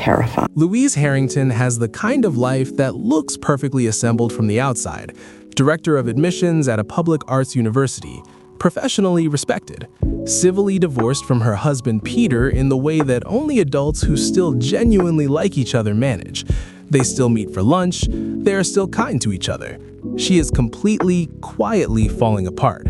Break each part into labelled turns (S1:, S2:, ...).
S1: terrifying.
S2: Louise Harrington has the kind of life that looks perfectly assembled from the outside. Director of admissions at a public arts university, professionally respected, civilly divorced from her husband Peter in the way that only adults who still genuinely like each other manage. They still meet for lunch, they are still kind to each other. She is completely, quietly falling apart.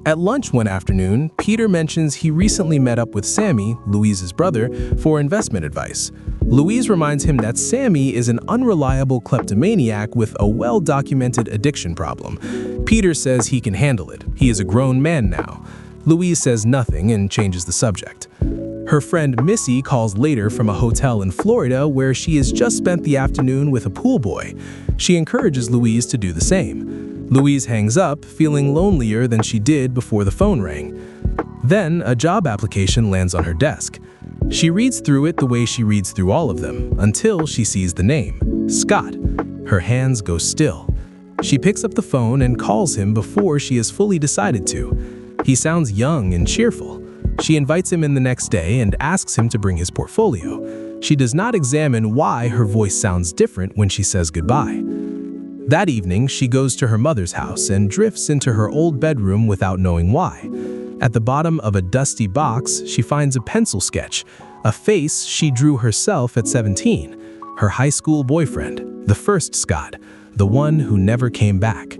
S2: At lunch one afternoon, Peter mentions he recently met up with Sammy, Louise's brother, for investment advice. Louise reminds him that Sammy is an unreliable kleptomaniac with a well-documented addiction problem. Peter says he can handle it. He is a grown man now. Louise says nothing and changes the subject. Her friend Missy calls later from a hotel in Florida where she has just spent the afternoon with a pool boy. She encourages Louise to do the same. Louise hangs up, feeling lonelier than she did before the phone rang. Then, a job application lands on her desk. She reads through it the way she reads through all of them, until she sees the name, Scott. Her hands go still. She picks up the phone and calls him before she has fully decided to. He sounds young and cheerful. She invites him in the next day and asks him to bring his portfolio. She does not examine why her voice sounds different when she says goodbye. That evening, she goes to her mother's house and drifts into her old bedroom without knowing why. At the bottom of a dusty box, she finds a pencil sketch, a face she drew herself at 17, her high school boyfriend, the first Scott, the one who never came back.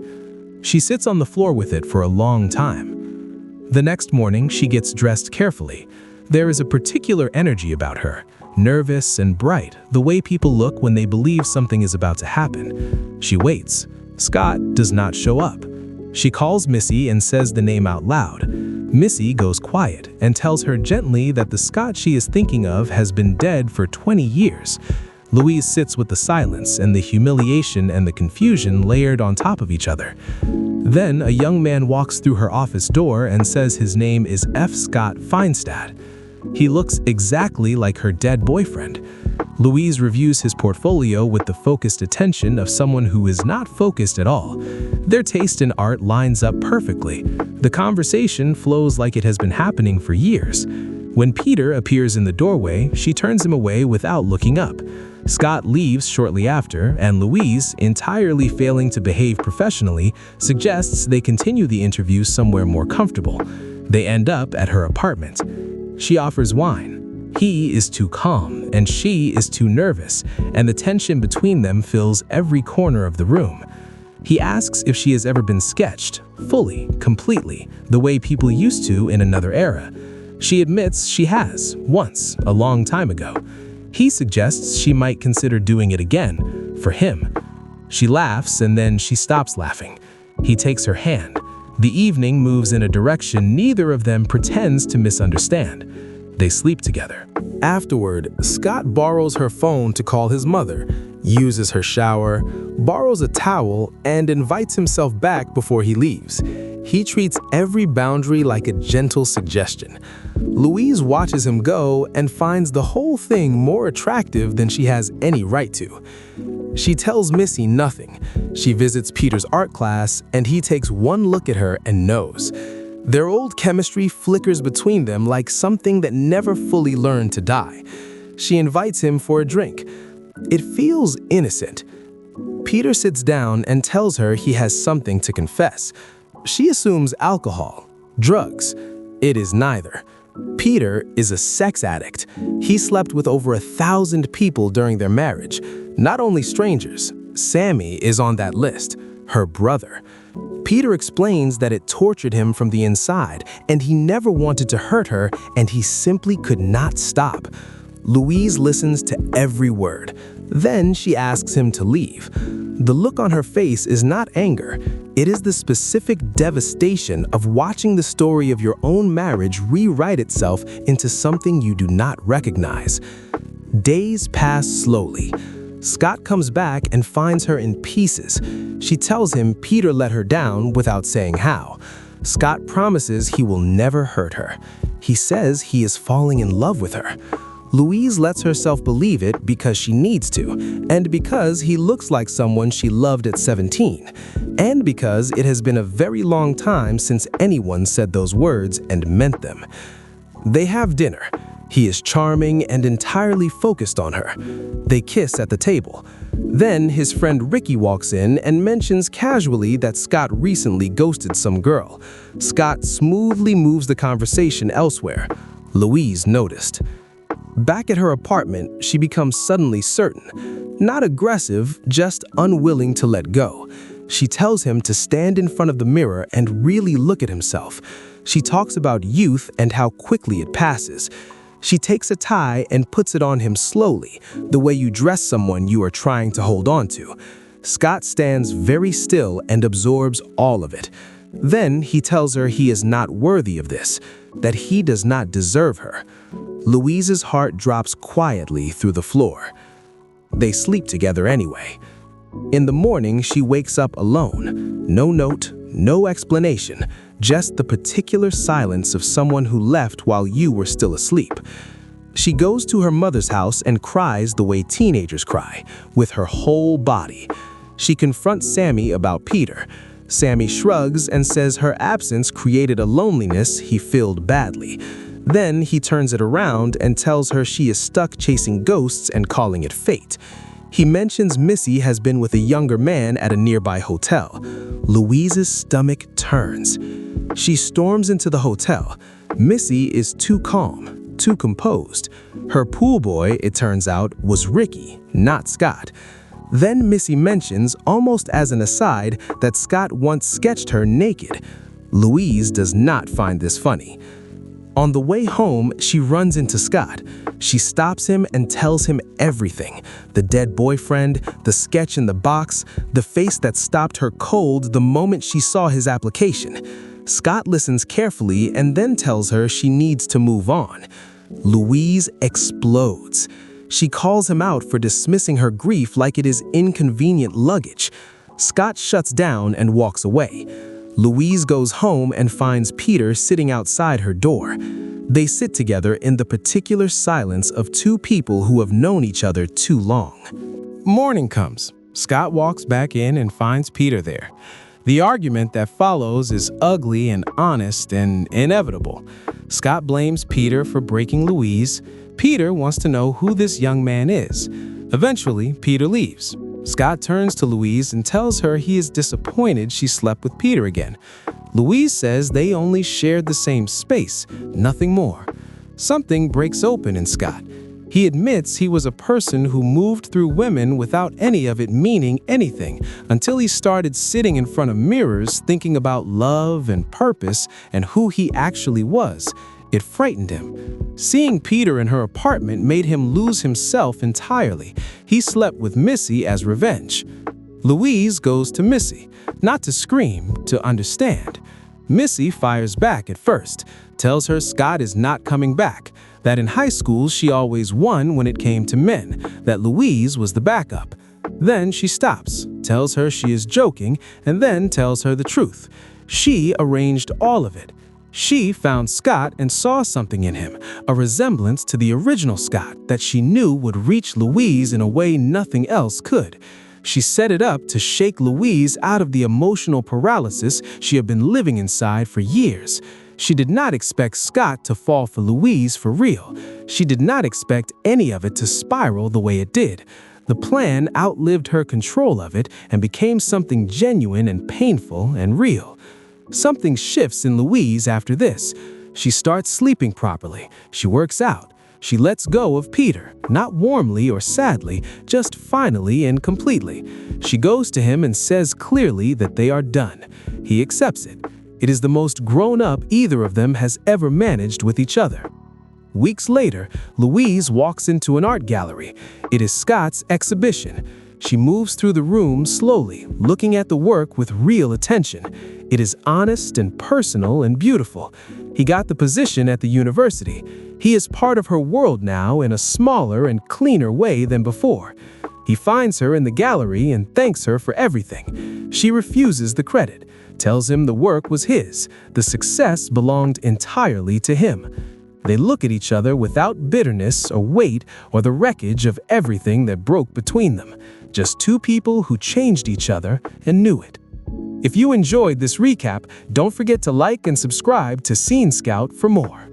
S2: She sits on the floor with it for a long time. The next morning, she gets dressed carefully. There is a particular energy about her, nervous and bright, the way people look when they believe something is about to happen. She waits. Scott does not show up. She calls Missy and says the name out loud. Missy goes quiet and tells her gently that the Scott she is thinking of has been dead for 20 years. Louise sits with the silence and the humiliation and the confusion layered on top of each other. Then a young man walks through her office door and says his name is F. Scott Feinstadt. He looks exactly like her dead boyfriend. Louise reviews his portfolio with the focused attention of someone who is not focused at all. Their taste in art lines up perfectly. The conversation flows like it has been happening for years. When Peter appears in the doorway, she turns him away without looking up. Scott leaves shortly after, and Louise, entirely failing to behave professionally, suggests they continue the interview somewhere more comfortable. They end up at her apartment. She offers wine. He is too calm, and she is too nervous, and the tension between them fills every corner of the room. He asks if she has ever been sketched, fully, completely, the way people used to in another era. She admits she has, once, a long time ago. He suggests she might consider doing it again, for him. She laughs and then she stops laughing. He takes her hand. The evening moves in a direction neither of them pretends to misunderstand. They sleep together. Afterward, Scott borrows her phone to call his mother, uses her shower, borrows a towel, and invites himself back before he leaves. He treats every boundary like a gentle suggestion. Louise watches him go and finds the whole thing more attractive than she has any right to. She tells Missy nothing. She visits Peter's art class, and he takes one look at her and knows. Their old chemistry flickers between them like something that never fully learned to die. She invites him for a drink. It feels innocent. Peter sits down and tells her he has something to confess. She assumes alcohol, drugs. It is neither. Peter is a sex addict. He slept with over 1,000 people during their marriage. Not only strangers, Sammy is on that list, her brother. Peter explains that it tortured him from the inside, and he never wanted to hurt her, and he simply could not stop. Louise listens to every word. Then she asks him to leave. The look on her face is not anger. It is the specific devastation of watching the story of your own marriage rewrite itself into something you do not recognize. Days pass slowly. Scott comes back and finds her in pieces. She tells him Peter let her down without saying how. Scott promises he will never hurt her. He says he is falling in love with her. Louise lets herself believe it because she needs to, and because he looks like someone she loved at 17, and because it has been a very long time since anyone said those words and meant them. They have dinner. He is charming and entirely focused on her. They kiss at the table. Then his friend Ricky walks in and mentions casually that Scott recently ghosted some girl. Scott smoothly moves the conversation elsewhere. Louise noticed. Back at her apartment, she becomes suddenly certain. Not aggressive, just unwilling to let go. She tells him to stand in front of the mirror and really look at himself. She talks about youth and how quickly it passes. She takes a tie and puts it on him slowly, the way you dress someone you are trying to hold on to. Scott stands very still and absorbs all of it. Then he tells her he is not worthy of this, that he does not deserve her. Louise's heart drops quietly through the floor. They sleep together anyway. In the morning, she wakes up alone. No note, no explanation, just the particular silence of someone who left while you were still asleep. She goes to her mother's house and cries the way teenagers cry, with her whole body. She confronts Sammy about Peter. Sammy shrugs and says her absence created a loneliness he filled badly. Then he turns it around and tells her she is stuck chasing ghosts and calling it fate. He mentions Missy has been with a younger man at a nearby hotel. Louise's stomach turns. She storms into the hotel. Missy is too calm, too composed. Her pool boy, it turns out, was Ricky, not Scott. Then Missy mentions, almost as an aside, that Scott once sketched her naked. Louise does not find this funny. On the way home, she runs into Scott. She stops him and tells him everything. The dead boyfriend, the sketch in the box, the face that stopped her cold the moment she saw his application. Scott listens carefully and then tells her she needs to move on. Louise explodes. She calls him out for dismissing her grief like it is inconvenient luggage. Scott shuts down and walks away. Louise goes home and finds Peter sitting outside her door. They sit together in the particular silence of two people who have known each other too long. Morning comes. Scott walks back in and finds Peter there. The argument that follows is ugly and honest and inevitable. Scott blames Peter for breaking Louise. Peter wants to know who this young man is. Eventually, Peter leaves. Scott turns to Louise and tells her he is disappointed she slept with Peter again. Louise says they only shared the same space, nothing more. Something breaks open in Scott. He admits he was a person who moved through women without any of it meaning anything until he started sitting in front of mirrors thinking about love and purpose and who he actually was. It frightened him. Seeing Peter in her apartment made him lose himself entirely. He slept with Missy as revenge. Louise goes to Missy, not to scream, to understand. Missy fires back at first, tells her Scott is not coming back, that in high school she always won when it came to men, that Louise was the backup. Then she stops, tells her she is joking, and then tells her the truth. She arranged all of it. She found Scott and saw something in him, a resemblance to the original Scott that she knew would reach Louise in a way nothing else could. She set it up to shake Louise out of the emotional paralysis she had been living inside for years. She did not expect Scott to fall for Louise for real. She did not expect any of it to spiral the way it did. The plan outlived her control of it and became something genuine and painful and real. Something shifts in Louise after this. She starts sleeping properly. She works out. She lets go of Peter, not warmly or sadly, just finally and completely. She goes to him and says clearly that they are done. He accepts it. It is the most grown-up either of them has ever managed with each other. Weeks later, Louise walks into an art gallery. It is Scott's exhibition. She moves through the room slowly, looking at the work with real attention. It is honest and personal and beautiful. He got the position at the university. He is part of her world now in a smaller and cleaner way than before. He finds her in the gallery and thanks her for everything. She refuses the credit, tells him the work was his. The success belonged entirely to him. They look at each other without bitterness or weight or the wreckage of everything that broke between them. Just two people who changed each other and knew it. If you enjoyed this recap, don't forget to like and subscribe to Scene Scout for more.